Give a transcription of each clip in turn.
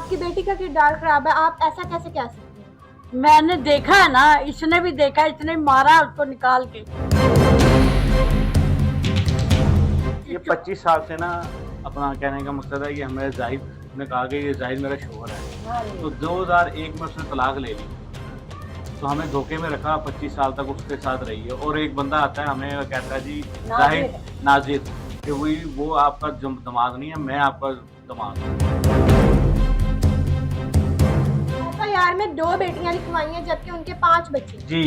आपकी बेटी का किरदार खराब है, आप ऐसा कैसे कह सकते हैं? मैंने देखा है ना, इसने भी देखा, इसने मारा उसको निकाल के। ये 25 साल से ना, अपना कहने का मकसद है कि हमें जाहिद ने कहा कि ये जाहिद मेरा शोहर है, तो 2001 में उसने तलाक ले ली, तो हमें धोखे में रखा। 25 साल तक उसके साथ रही है। और एक बंदा आता है हमें कहता है जी जाहिद नाजिर कि वो आपका दामाद नहीं है, मैं आपका दामाद हूँ। एफआईआर में 2 बेटियां लिखवाई हैं जबकि उनके 5 बच्चे। जी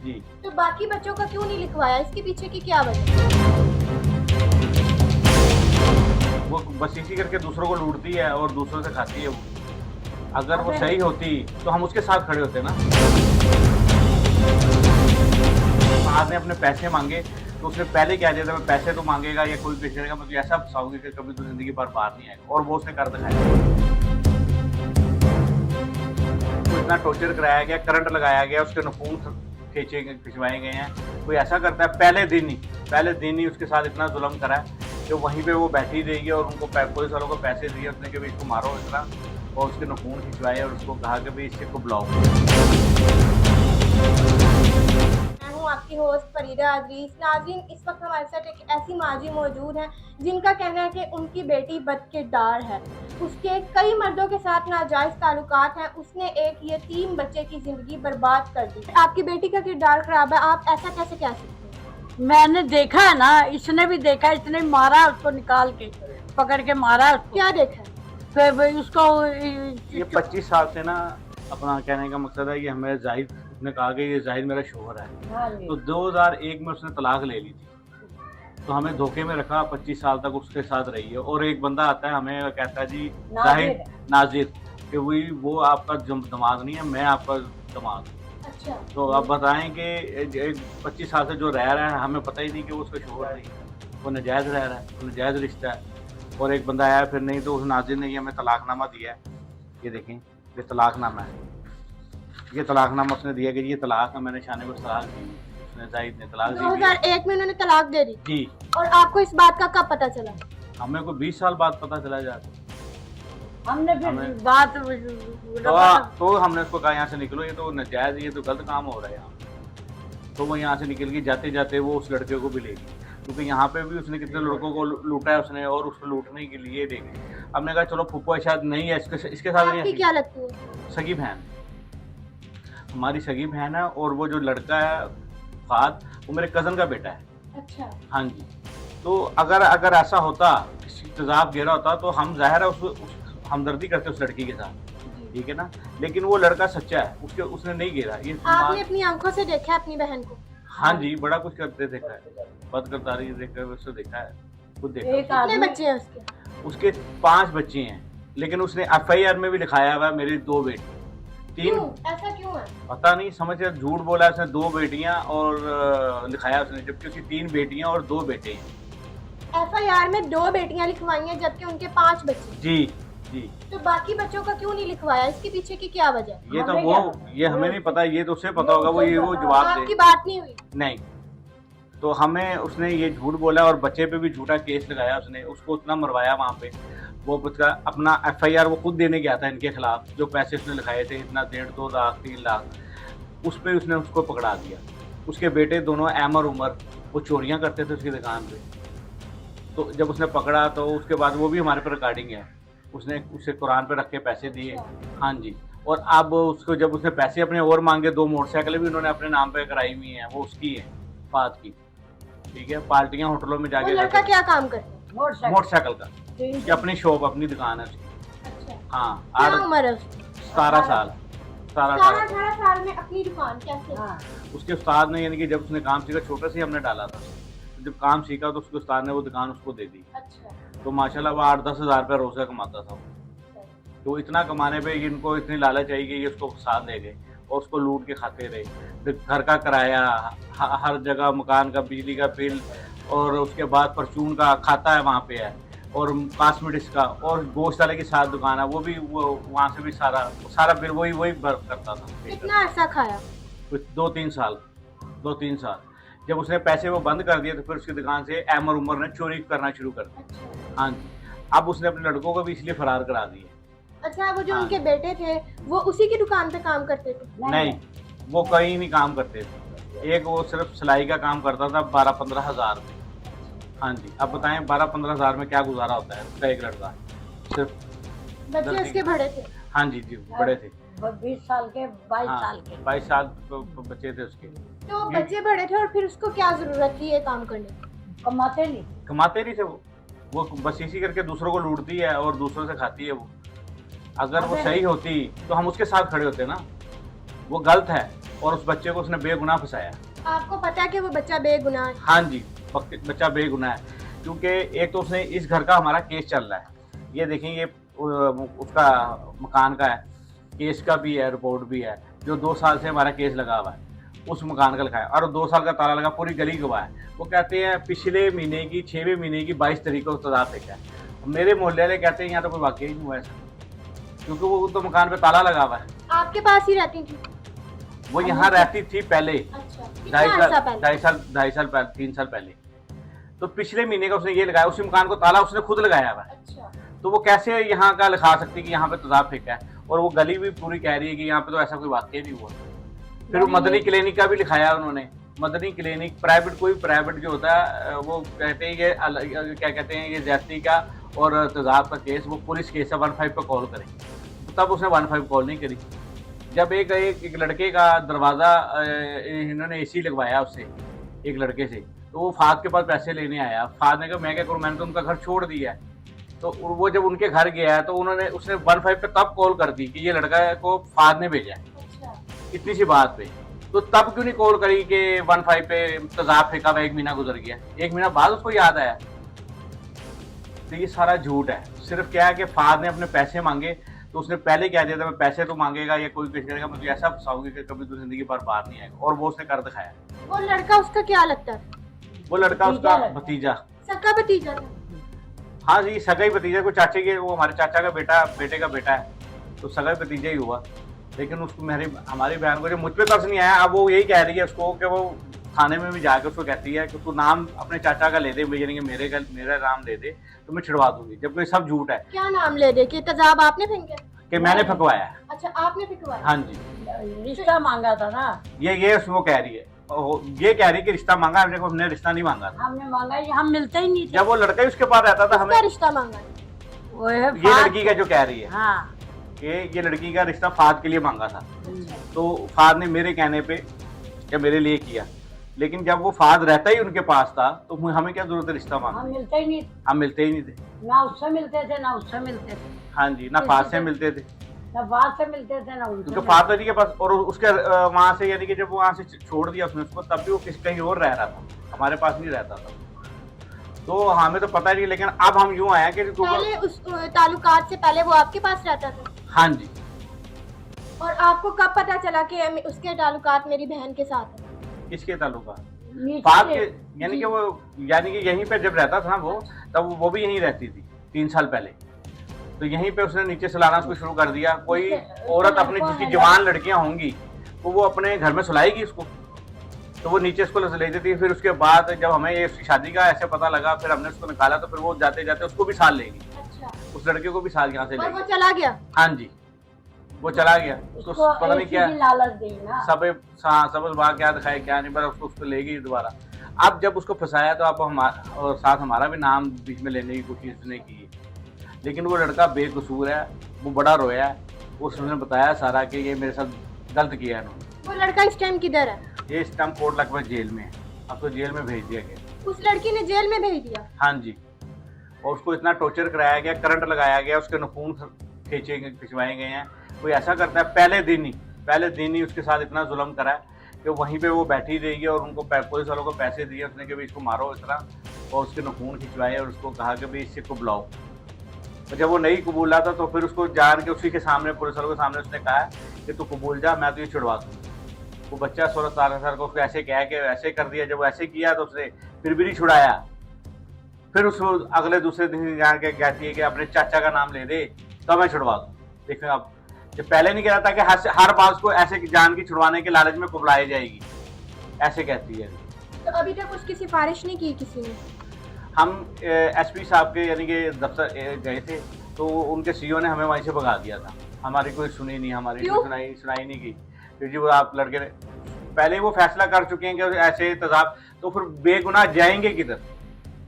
जी। तो बाकी बच्चों का क्यों नहीं लिखवाया? इसके पीछे की क्या वजह? वो बस इसी करके दूसरों को लूटती है और दूसरों से खाती है। वो अगर वो सही होती तो हम उसके साथ खड़े होते ना। आज ने अपने पैसे मांगे तो उसने पहले क्या दिया था, मैं पैसे तो मांगेगा या कोई पेश करेगा, मैं ऐसा फंसाऊंगी कि कभी तो जिंदगी पर बाहर नहीं आएगा। और वो उसने कर दिखाया। इतना टॉर्चर कराया गया, करंट लगाया गया, उसके नखून खिंचवाए गए हैं। कोई ऐसा करता है पहले दिन ही उसके साथ इतना जुल्म करा है कि वहीं पे वो बैठी रहेगी। और उनको पुलिस वालों को पैसे दिए उसने कि भाई इसको मारो इस तरह, और उसके नखून खिंचवाए और उसको कहा कि भाई इससे को ब्लॉक। मैं हूँ आपकी होस्ट फरीदा अदरीस। नाज़रीन, इस वक्त हमारे साथ एक ऐसी माँ जी मौजूद हैं जिनका कहना है कि उनकी बेटी बदकिरदार है, उसके कई मर्दों के साथ नाजायज़ ताल्लुकात हैं, उसने एक यतीम बच्चे की ज़िंदगी बर्बाद कर दी। आपकी बेटी का किरदार खराब है, आप ऐसा कैसे कह सकते हैं? मैंने देखा है ना, इसने भी देखा, इसने मारा उसको निकाल के, पकड़ के मारा उसको। क्या देखा है? फिर उसको ये 25 साल से ना, अपना कहने का मकसद है कि हमें जाहिद ने कहा कि ये जाहिद मेरा शोहर है, तो 2001 में उसने तलाक ले ली थी, तो हमें धोखे में रखा। 25 साल तक उसके साथ रही है। और एक बंदा आता है हमें कहता है जी जाहिद नाजिर कि वो आपका दामाद नहीं है, मैं आपका दामाद हूँ। अच्छा। तो आप बताएं कि 25 साल से जो रह रहा है, हमें पता ही नहीं कि वो उसका शोहर नहीं है, वो नाजायज़ रह रहा है, वो नाजायज़ रिश्ता है। और एक बंदा आया, फिर नहीं तो उस नाजिर ने हमें तलाकनामा दिया है। ये देखें, ये तलाकनामा है, ये तलाकनामा उसने दिया कि ये तलाक है, मैंने शाने को तलाक दी, उसने जाहिद ने तलाक दी। 2001 में उन्होंने तलाक दे दी जी। और आपको इस बात का कब पता चला? हमें को 20 साल बाद पता चला जाता। हमने फिर बात तो हमने उसको कहा यहाँ से निकलो, ये तो नाजायज़, ये तो गलत काम हो रहा है यहाँ। तो वो यहाँ से निकल गई। जाते जाते वो उस लड़के को भी ले गई, क्योंकि यहाँ पे भी उसने कितने लड़कों को लूटा है उसने, और उसको लूटने के लिए दे गई। हमने कहा चलो फूफा शायद नहीं है, इसके साथ नहीं आपकी है। क्या लगती है? सगी बहन, हमारी सगी बहन है। और वो जो लड़का है फाद, वो मेरे कज़न का बेटा है। अच्छा। हाँ जी। तो अगर ऐसा होता, तेजाब गिरा होता, तो हम ज़ाहिर है उस हमदर्दी करते उस लड़की के साथ, ठीक है ना। लेकिन वो लड़का सच्चा है, उसने नहीं गिरा। ये आपने अपनी आंखों से देखा अपनी बहन को? हाँ जी, बड़ा कुछ करते देखा है, बदकिरदारी देखकर उससे देखा है, खुद देखा। कितने बच्चे हैं उसके? उसके 5 बच्चे हैं, लेकिन उसने एफआईआर में भी लिखाया हुआ है मेरी 2 बेटी, 3। क्यों? ऐसा क्यों है? पता नहीं, समझ कर झूठ बोला उसने। 2 बेटियां और लिखाया उसने, जबकि उसकी 3 बेटियां और 2 बेटे हैं। एफआईआर में 2 बेटियां लिखवाई हैं जबकि उनके 5 बच्चे। जी जी। तो बाकी बच्चों का क्यों नहीं लिखवाया? इसके पीछे की क्या वजह? ये तो ये हमें नहीं पता, ये तो उसे पता होगा, वो जवाब आपकी दे। बात नहीं हुई? नहीं, तो हमें उसने ये झूठ बोला और बच्चे पे भी झूठा केस लगाया उसने, उसको उतना मरवाया वहाँ पे। वो उसका अपना एफआईआर वो खुद देने गया था इनके खिलाफ, जो पैसे उसने लिखाए थे, इतना 1.5-2 लाख 3 लाख, उस पर उसने उसको पकड़ा दिया। उसके बेटे दोनों एमर उमर, वो चोरियाँ करते थे उसकी दुकान पे। तो जब उसने पकड़ा तो उसके बाद वो भी हमारे पर रिकॉर्डिंग है, उसने उसे कुरान पे रख के पैसे दिए। हाँ जी। और अब उसको जब उसने पैसे अपने और मांगे, 2 मोटरसाइकिल भी उन्होंने अपने नाम पे कराई हुई हैं, वो उसकी है, फात की, ठीक है। पार्टियां होटलों में वो जाके लड़का क्या काम करता है? मोटरसाइकिल का, कि अपनी शॉप, अपनी दुकान है उसकी। अच्छा। हाँ। क्या उम्र है उसकी? 17 साल। 18 साल में अपनी दुकान कैसे? उसके उस्ताद ने, यानी कि जब उसने काम सीखा, छोटे से हमने डाला था, जब काम सीखा तो उसके उस्ताद ने वो दुकान उसको दे दी। अच्छा। तो माशाल्लाह वो 8-10 हज़ार रुपये रोज़ का कमाता था। तो इतना कमाने पे इनको इतनी लालच आई कि ये उसको साथ ले गए और उसको लूट के खाते रहे। फिर घर का किराया, हर जगह मकान का, बिजली का बिल, और उसके बाद परचून का खाता है वहाँ पे है, और कॉस्मेटिक्स का, और गोश्त वाले की साथ दुकान है, वो भी वो वहाँ से भी सारा बिल वही बर्फ करता था। कितना अर्सा खाया? कुछ 2-3 साल। 2-3 साल जब उसने पैसे वो बंद कर दिए, तो फिर उसकी दुकान से एमर उमर ने चोरी करना शुरू कर दिया। अच्छा। हाँ जी। अब उसने अपने लड़कों को भी इसलिए फरार करा दिए अच्छा, वो जो हाँ। उनके बेटे थे वो उसी की दुकान पे काम करते थे? नहीं, वो कहीं नहीं काम करते थे। एक वो सिर्फ सिलाई का काम करता था 12-15 हज़ार में। हाँ जी, अब बताएं 12-15 हज़ार में क्या गुजारा होता है उसका एक लड़का, सिर्फ। बच्चे दर्जी। उसके बड़े थे? हाँ जी जी, बड़े थे। 20 साल के 22 हाँ, साल के 22 साल बच्चे थे उसके। तो बच्चे बड़े थे और फिर उसको क्या जरूरत थी ये काम करने की? कमाते नहीं। कमाते नहीं थे वो बस इसी करके दूसरों को लूटती है और दूसरों से खाती है वो। अगर वो अबे। सही होती तो हम उसके साथ खड़े होते ना। वो गलत है और उस बच्चे को उसने बेगुनाह फंसाया। आपको पता है कि वो बच्चा बेगुनाह है? हाँ जी, बच्चा बेगुनाह है, क्योंकि एक तो उसने इस घर का हमारा केस चल रहा है। ये देखें, ये उसका मकान का है, केस का भी है, रिपोर्ट भी है, जो 2 साल से हमारा केस लगा हुआ है उस मकान का लिखा है, और 2 साल का ताला लगा, पूरी गली गवाह है। वो कहते हैं पिछले महीने की 6वें महीने की 22 तारीख को तदाद फेंका है। मेरे मोहल्ले वाले कहते हैं यहाँ तो कोई वाकई नहीं हुआ ऐसा, क्योंकि वो तो मकान पे ताला लगा हुआ है। आपके पास ही रहती थी? वो यहाँ रहती थी पहले, अच्छा, कितना अर्सा पहले? 2.5 साल पहले, 3 साल पहले। तो पिछले महीने का उसने ये लगाया, उसी मकान को ताला उसने खुद लगाया हुआ है। अच्छा, तो वो कैसे यहाँ का लिखा सकती है कि यहाँ पे तेजाब फेंका है, और वो गली भी पूरी कह रही है कि यहाँ पे तो ऐसा कोई वाकई नहीं हुआ। फिर वो मदनी क्लिनिक का भी लिखाया उन्होंने। मदनी क्लिनिक प्राइवेट, कोई प्राइवेट जो होता है वो कहते हैं ये क्या कहते हैं, ये ज्यादती का और तेजाब का केस वो पुलिस केस है, 15 पे कॉल करें। तब उसने 15 कॉल नहीं करी। जब एक लड़के का दरवाज़ा इन्होंने एसी लगवाया उससे, एक लड़के से, तो वो फाद के पास पैसे लेने आया। फाद ने कहा मैं क्या करूँ, मैंने तो उनका घर छोड़ दिया है। तो वो जब उनके घर गया तो उसने 15 पे तब कॉल कर दी कि ये लड़का को फाद ने भेजा है, अच्छा। इतनी सी बात पे। तो तब क्यों नहीं कॉल करी कि 15 पे तेजाब फेंका हुआ, 1 महीना गुजर गया, 1 महीना बाद उसको याद आया। तो ये सारा झूठ है। सिर्फ क्या है कि फाद ने अपने पैसे मांगे, तो उसने पहले कह दिया था मैं पैसे तो मांगेगा या कोई कुछ करेगा, मुझे ऐसा फंसाऊंगी कि कभी तो जिंदगी पर बाहर नहीं आएगा, और वो उसने कर दिखाया। वो लड़का उसका क्या लगता है? वो लड़का उसका भतीजा, सका भतीजा था? हाँ जी, सगा ही भतीजा। को चाचे के, वो हमारे चाचा का बेटे का बेटा है, तो सगा ही भतीजा ही हुआ। लेकिन उसको हमारी बहन को जो मुझ पे तरस नहीं आया, अब वो यही कह रही है उसको कि वो थाने में भी जाके उसको कहती है कि तू नाम अपने चाचा का ले दे, यानी कि मेरा नाम दे दे तो मैं छिड़वा दूंगी, जबकि ये सब झूठ है। क्या नाम ले दे कि तेजाब आपने फेंका? कि मैंने फंकवाया है। अच्छा, आपने फेंकवाया? हाँ जी, रिश्ता मांगा था ना। ये उसको कह रही है, ये कह रही है कि रिश्ता मांगा, हमने रिश्ता नहीं मांगा था। हमने मांगा ही, हम मिलते ही नहीं थे। जब वो लड़का ही उसके पास रहता था, हमें क्या रिश्ता मांगा? वो है ये फाद। लड़की का जो कह रही है हाँ। कि ये लड़की का रिश्ता फाद के लिए मांगा था। तो फाद ने मेरे कहने पे या मेरे लिए किया, लेकिन जब वो फाद रहता ही उनके पास था तो हमें क्या जरूरत है रिश्ता हम मांगने? मिलते ही नहीं, हम मिलते ही नहीं थे। ना उससे मिलते थे ना उससे मिलते थे, हाँ जी, ना फाद से मिलते थे, ना बात से मिलते थे ना उनसे क्योंकि फाद जी के पास, और उसके वहां से, यानी कि जब वो वहां से छोड़ दिया उसने उसको, तब भी वो कहीं और रह रहा था, हमारे पास नहीं रहता था। तो हमें तो पता नहीं, लेकिन अब हम यूं आए कि पहले उस ताल्लुकात से पहले वो आपके पास रहता था? हाँ जी। और आपको कब पता चला कि उसके ताल्लुकात मेरी बहन के साथ है? किसके ताल्लुका? नीचे फाद थे। के, यानी कि यहीं पे जब रहता था ना वो, तब वो भी यहीं रहती थी 3 साल पहले। तो यहीं पे उसने नीचे से लाना उसको शुरू कर दिया। कोई औरत अपनी, जिसकी जवान लड़कियां होंगी, तो वो अपने घर में सुलाएगी उसको, तो वो नीचे उसको ले देती है। फिर उसके बाद जब हमें ये उसकी शादी का ऐसे पता लगा, फिर हमने उसको निकाला, तो फिर वो जाते जाते उसको भी साथ लेगी, अच्छा, उस लड़के को भी साथ यहाँ से और वो लेगी। चला गया? हाँ जी, वो चला गया। उसको उसको पता नहीं ऐसी क्या भी लालच दी ना। सबज बात क्या दिखाए क्या नहीं, पर उसको लेगी दोबारा। अब जब उसको फंसाया तो अब और साथ हमारा भी नाम बीच में लेने की कोशिश उसने की, लेकिन वो लड़का बेकसूर है, वो बड़ा रोया है। उसने बताया सारा कि ये मेरे साथ गलत किया है इन्होंने। वो लड़का इस टाइम किधर है? ये इस टाइम कोर्ट लग जेल में है, अब तो जेल में भेज दिया गया। उस लड़की ने जेल में भेज दिया? हाँ जी, और उसको इतना टॉर्चर कराया गया, करंट लगाया गया, उसके नाखून खिंचवाए गए हैं। कोई ऐसा करता है, पहले दिन ही उसके साथ इतना जुल्म करा है कि वहीं पे वो बैठी रही, और उनको पुलिस वालों को पैसे दिए उसने कि भाई इसको मारो इस तरह, और उसके नाखून खिंचवाए, और उसको कहा कि भाई इससे को बुलाओ। तो जब वो नहीं कबूला था तो फिर उसको जान के उसी के सामने, पुलिस वालों के सामने उसने कहा कि तू कबूल जा, मैं तुझे छुड़वा दूँ। वो बच्चा 16 साल को उसको ऐसे कह के ऐसे कर दिया। जब वो ऐसे किया तो उसने फिर भी नहीं छुड़ाया। फिर उसको अगले दूसरे दिन जान के कहती है कि अपने चाचा का नाम ले दे तब मैं छुड़वा दूँ। देखिए अब, जब पहले नहीं कह रहा था कि हर बात को ऐसे जान की छुड़वाने के लालच में कुबलाई जाएगी, ऐसे कहती है। तो अभी तक उसकी सिफारिश नहीं की किसी ने? हम एसपी साहब के यानी कि दफ्तर गए थे, तो उनके सीईओ ने हमें वहीं से भगा दिया था। हमारी कोई सुनी नहीं, हमारी क्यों? कोई सुनाई नहीं की। फिर जी वो आप लड़के ने पहले ही वो फैसला कर चुके हैं कि ऐसे तजाब, तो फिर बेगुनाह जाएंगे किधर?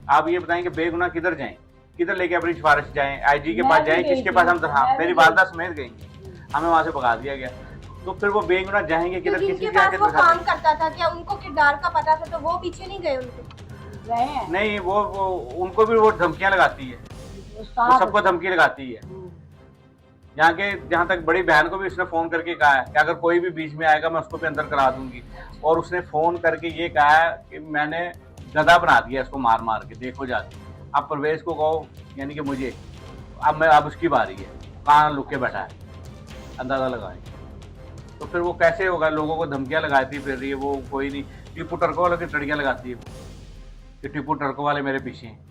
आप ये बताएं कि बेगुनाह किधर जाएं? किधर लेके अपनी सिफारिश जाएं? आईजी के मैं पास भी जाएं? गई किसके थी, पास? हम हाँ, मैं मेरी भी वालदा समेत गई, हमें वहां से भगा दिया गया। तो फिर वो बेगुनाह जाएंगे किधर? क्योंकि किसी इनके के पास आगे वो दिखा काम करता था, क्या उनको किरदार का पता था तो वो पीछे नहीं गए उनके? गए हैं नहीं, वो उनको भी वो धमकियां लगाती है, वो उस्ताद। सबको धमकी लगाती है। जहाँ तक बड़ी बहन को भी उसने फोन करके कहा है कि अगर कोई भी बीच में आएगा मैं उसको भी अंदर करा दूंगी। और उसने फोन करके ये कहा है कि मैंने गधा बना दिया इसको मार मार के, देखो जाके। अब परवेज को कहो, यानी कि मुझे, अब उसकी बारी है, कहाँ लुक के बैठा है, अंदाजा लगाए। तो फिर वो कैसे होगा? लोगों को धमकियां लगाती फिर रही है वो, कोई नहीं। टीपू टर्को वालों की टड़ियां लगाती है वो कि टीपू टर्को वाले मेरे पीछे हैं।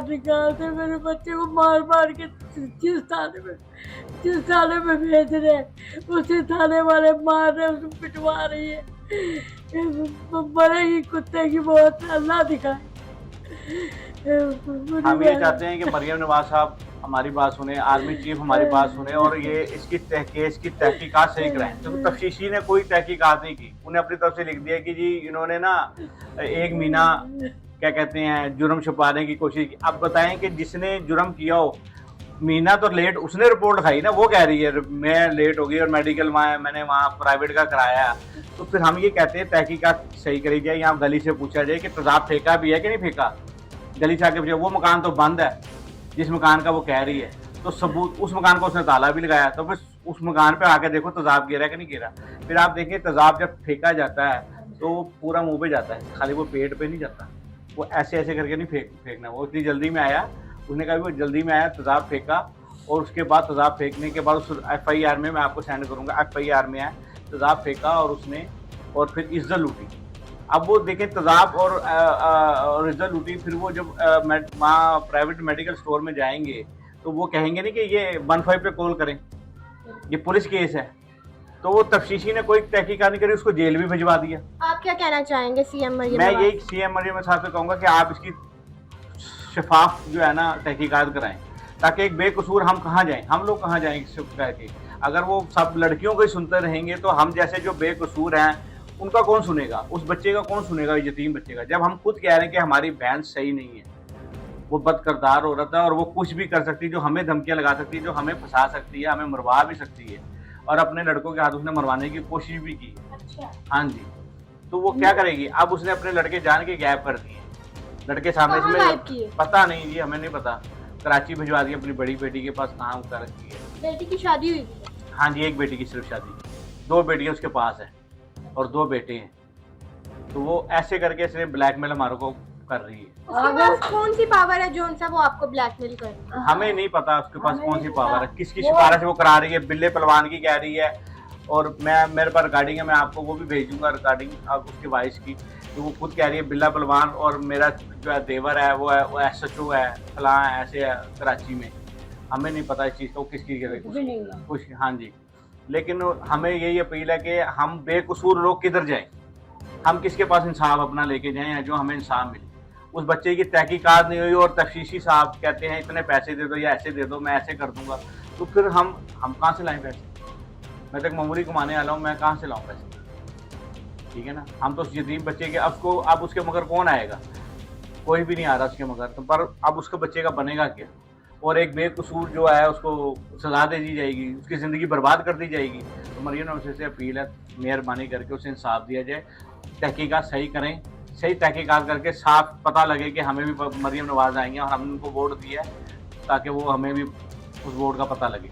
निकालते मेरे बच्चे को मार मार के जिस थाने में भेज रहे हैं, उसी थाने वाले मार रहे, उसको पिटवा रही है। मरेगी कुत्ते की मौत, अल्लाह दिखाए। हम ये चाहते हैं कि मरियम नवाज साहब हमारी बात सुने, आर्मी चीफ हमारी बात सुने और ये इसकी केस की तहकीकात सही कराएं। तो तफ्तीशी ने कोई तहकीकात नहीं की, उन्हें अपनी तरफ से लिख दिया कि जी इन्होंने ना एक महीना क्या कहते हैं जुर्म छुपाने की कोशिश की। अब बताएं कि जिसने जुर्म किया हो, मीना तो लेट, उसने रिपोर्ट लिखाई ना, वो कह रही है मैं लेट हो गई और मेडिकल मैंने वहाँ प्राइवेट का कराया। तो फिर हम ये कहते हैं तहकीकात सही करी जाए, यहाँ गली से पूछा जाए कि तेजाब फेंका भी है कि नहीं फेंका। गली से आके पूछा, वो मकान तो बंद है जिस मकान का वो कह रही है, तो सबूत, उस मकान को उसने ताला भी लगाया, तो फिर उस मकान पे आके देखो तेजाब गिरा कि नहीं गिरा। फिर आप देखिए तेजाब जब फेंका जाता है तो पूरा मुंह पे जाता है, खाली वो पेट पे नहीं जाता। वो ऐसे ऐसे करके नहीं फेंकना। वो इतनी जल्दी में आया, उसने कहा भी वो जल्दी में आया, तेजाब फेंका और उसके बाद तेजाब फेंकने के बाद उस FIR में मैं आपको सेंड करूँगा, FIR में आया, तेजाब फेंका और उसने, और फिर इज्जत लूटी। अब वो देखें तेजाब और इज्जत लूटी। फिर वो जब वहाँ प्राइवेट मेडिकल स्टोर में जाएंगे तो वो कहेंगे नहीं कि ये 15 पे कॉल करें, ये पुलिस केस है। तो वो तफ्तीशी ने कोई तहकीकात नहीं करी, उसको जेल भी भिजवा दिया। आप क्या कहना चाहेंगे सीएम मरियम मैं नवाज? यही CM मरियम साहब से कहूँगा कि आप इसकी शफाफ जो है ना तहकीकात कराएं, ताकि एक बेकसूर हम कहाँ जाएं, हम लोग कहाँ जाएंगे कह के। अगर वो सब लड़कियों को ही सुनते रहेंगे तो हम जैसे जो बेकसूर हैं उनका कौन सुनेगा? उस बच्चे का कौन सुनेगा, यतीम बच्चे का? जब हम खुद कह रहे हैं कि हमारी बहन सही नहीं है, वो बदकिरदार औरत है और वो कुछ भी कर सकती है, जो हमें धमकियां लगा सकती है, जो हमें फंसा सकती है, हमें मरवा भी सकती है, और अपने लड़कों के हाथ उसने मरवाने की कोशिश भी की। अच्छा, हाँ जी। तो वो क्या करेगी? अब उसने अपने लड़के जान के गायब कर दिए, लड़के सामने कहाँ से गायब किए? पता नहीं जी, हमें नहीं पता। कराची भिजवा दी अपनी बड़ी बेटी के पास, कहाँ कर रखी है। बेटी की शादी हुई थी? हाँ जी, एक बेटी की सिर्फ शादी, 2 बेटियां उसके पास है और 2 बेटे हैं। तो वो ऐसे करके इसने ब्लैकमेल हमारे को कर रही है। उसके पास कौन सी पावर है जो उनसे वो आपको ब्लैकमेल कर रही है? हमें नहीं पता उसके पास हमें कौन सी नहीं पावर है, पता। किसकी वो- सिफारिश वो करा रही है। बिल्ले पहलवान की कह रही है, और मेरे पास रिकॉर्डिंग है, मैं आपको वो भी भेजूंगा रिकॉर्डिंग अब उसकी वॉइस की। तो वो खुद कह रही है बिल्ला पहलवान और मेरा जो है देवर है वो SHO है, फलां है, ऐसे है कराची में। हमें नहीं पता इस चीज़ को किसकी कुछ। हाँ जी, लेकिन हमें यही अपील है कि हम बेकसूर लोग किधर जाएं, हम किसके पास इंसाफ अपना लेके जाएं जो हमें इंसाफ मिले। उस बच्चे की तहकीकात नहीं हुई और तफ्तीशी साहब कहते हैं इतने पैसे दे दो या ऐसे दे दो, मैं ऐसे कर दूंगा। तो फिर हम कहाँ से लाएं पैसे? मैं तक मामूली कमाने वाला हूँ, मैं कहाँ से लाऊं पैसे? ठीक है ना। हम तो उस यतीम बच्चे के अब उसके मगर कौन आएगा? कोई भी नहीं आ रहा उसके मगर। तो पर अब उसके बच्चे का बनेगा क्या? और एक बेकसूर जो है उसको सजा दे दी जाएगी, उसकी ज़िंदगी बर्बाद कर दी जाएगी। तो मरियम नवाज से अपील है, मेहरबानी करके उसे इंसाफ दिया जाए, तहकीकात सही करें, सही तहकीकात करके साफ पता लगे कि हमें भी मरियम नवाज आएंगे और हमने उनको वोट दिया है, ताकि वो हमें भी उस वोट का पता लगे।